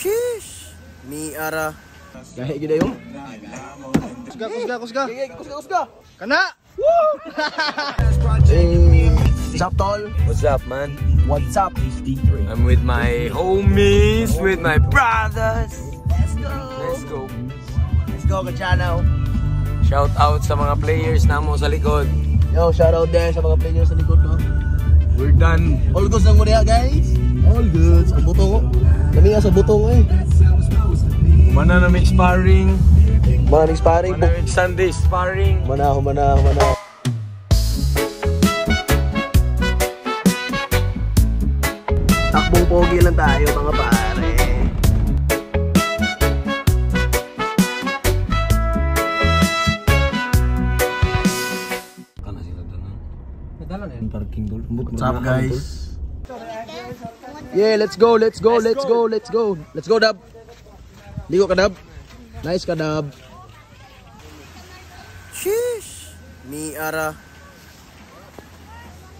Sheesh. Mi ara. Gahe gid ayo. Kusga. Kusga. Kana. Woo! Hey, what's up, tol? What's up, man? What's up? I'm with my homies, with my brothers. Let's go. Let's go, Kachanaw. Shout out sa mga players namo sa likod. Yo, shout out din sa mga players sa likod, no? We're done. All goods lang mo diha, guys. All goods. Ang butong. Kami nga sa butong, eh. Mana na may sparring. Morning sparring. Mana may Sunday sparring. Manaho. Takbong pogi lang tayo, mga pare. What's up, guys? Yeah, let's go, Dab. Ligo ka, Dab. Nice ka, Dab. Sheesh. Mi ara.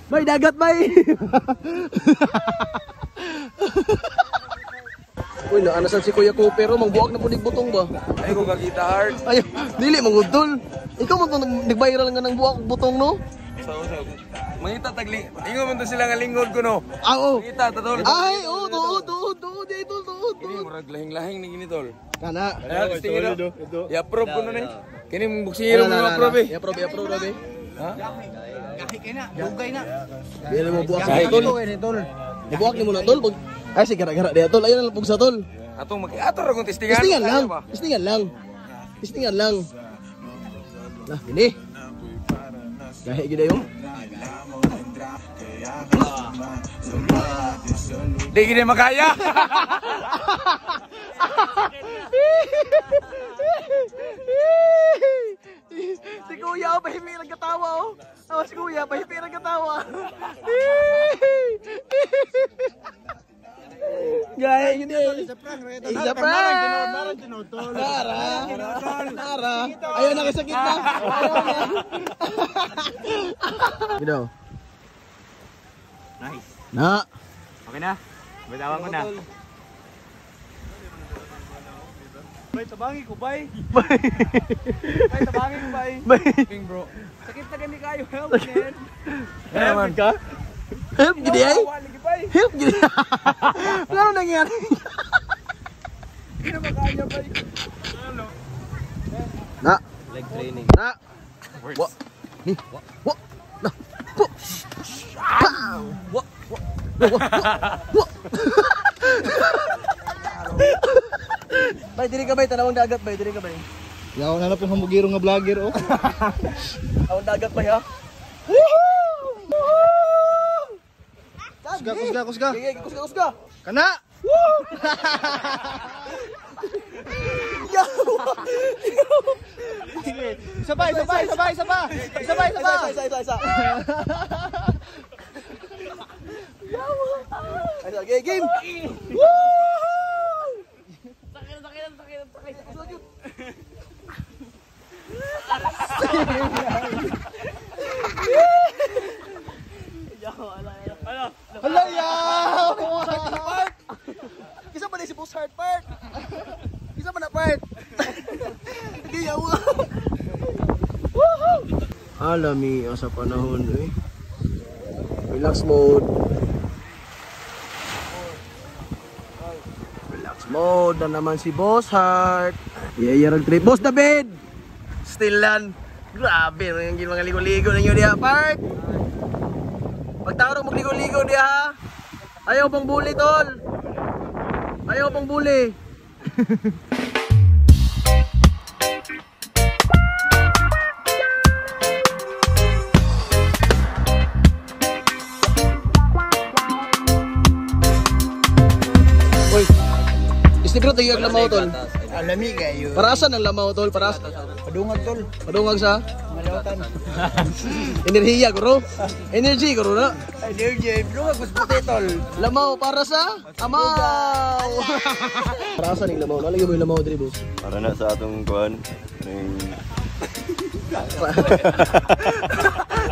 May dagat, may. Uy, naanasan si Kuya ko, pero mangbuwag na punig butong ba? Ay, kung kakita hard. Ay, dili, mangudol. Ikaw mo itong nagbayral nga ng buwak butong, no? Mangita tagli. Ingo man to sila nga lingkod ko, no? Oo. Mangita, tatol. Ay, oo, tuod. Kini, murag lahing-lahing ni gini, tol. Kana. I-approve ko na ni. Kini, buksingiro mo na-approve, eh. I-approve, Dabe. Ha? Dugay na. Dili mo buwak sa tol. Ibuwak ni mo na, tol. Ay, si gara-gara diya, tol. Ayun ang pugsa, tol. Atong mag-ator akong testingan. Testingan lang. Nah, gini. Gahe gid ayo. Di gini makaya. Si Kuya pahimi nagkatawa, oh. Si Kuya pahimi nagkatawa. Gahe gini. Isa prank. Nara. Ayaw na kasakit na. Gitu. Nice. Na. Okay na? Bitawan ko na. Bay, tabangi ko, bay. Bay, tabangi ko, bay. King bro. Sakit na gani kayo, help, man. Help ka? Help gini ay? Help gini. Ano nangyari? Hindi na makaya, bay. Ano? Na. Leg training. Na. Wa. Ni. Wa. Na. Po. Wa. Bay, diri ka bay, tanawang dagat bay, diri ka bay. Yaw na pong hamugiro nga vlogger, oh. Tanawang dagat bay, ha. Kusga. Kusga. Kana. Isa pa. Okay, game. Hala yaw. Kisa ba na si Boss Hard part? Kisa ba na part? Hindi yawa. Alami sa panahon, eh. Relax mode. Na naman si Boss Heart. Iyayarag trip. Boss David! Still lan. Grabe yung mga ligo-ligo ninyo diha, Park. Pagtarong magligo-ligo diha, ha? Ayaw pang bully, tol. Ayaw pang bully. Uy. Istigro tayo ang lamaw, tol. Alami kayo. Parasan ang lamaw, tol. Parasan. Padungag, tol. Padungag sa? Malawatan. Enerhiya, guro. Energy, guro na. Energy. Padungag, gusputi, tol. Lamaw para sa amaw. Parasan yung lamaw. Nalagyan mo yung lamaw, dali, boss. Para na sa atong kuhan.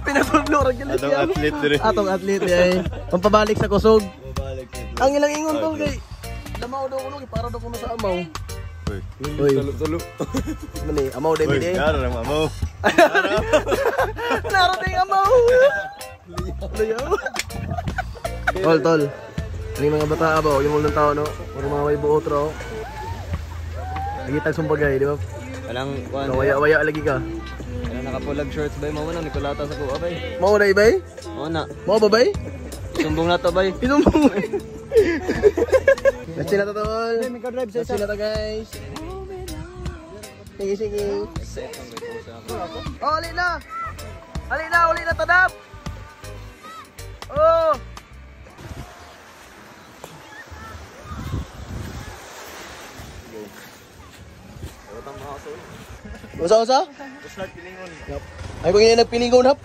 Pinapabloran ka Atong athlete rin. Atong athlete, eh. Pampabalik sa kusog. Ang ilang ingon, tol, kay Amaw daw kuno, para daw kuno sa amaw. Uy, tulo. Mani, amaw dai mi. Yara lang amaw. Naro ding amaw. Liyaw. Tol. Ani mga bata ba, yung ulang tao no. Puro mga way buot ro. Lagi tag sumbagay, di ba? Walang kuan. Waya lagi ka. Walang nakapulag shorts bay mo man Nicolata sa kuha bay. Mao dai bay? Oo na. Mao ba bay? Sumbong na to bay. Inumbong. Let's see na to tol. May ka-drive Let's see na to guys. Sige. Oh, uli na. Uli na tadap. Oh. Usa? Yup. Ay kung hindi nagpilingon hap.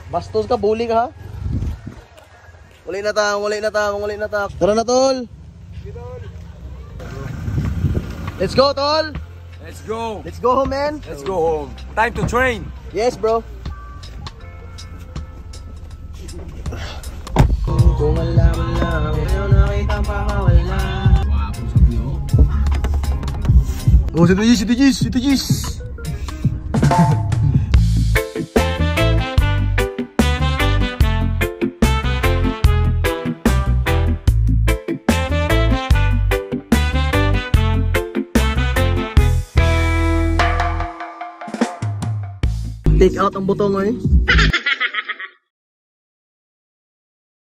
Bastos ka, bully ka ha. Uli na ta. Tara na tol. Let's go tol. Let's go home man. Let's go home. Time to train. Yes bro. Kung alam lang, pero nakita ang pakawala. Wapo sa view. Oh, si Tujis. Take out ang butong eh.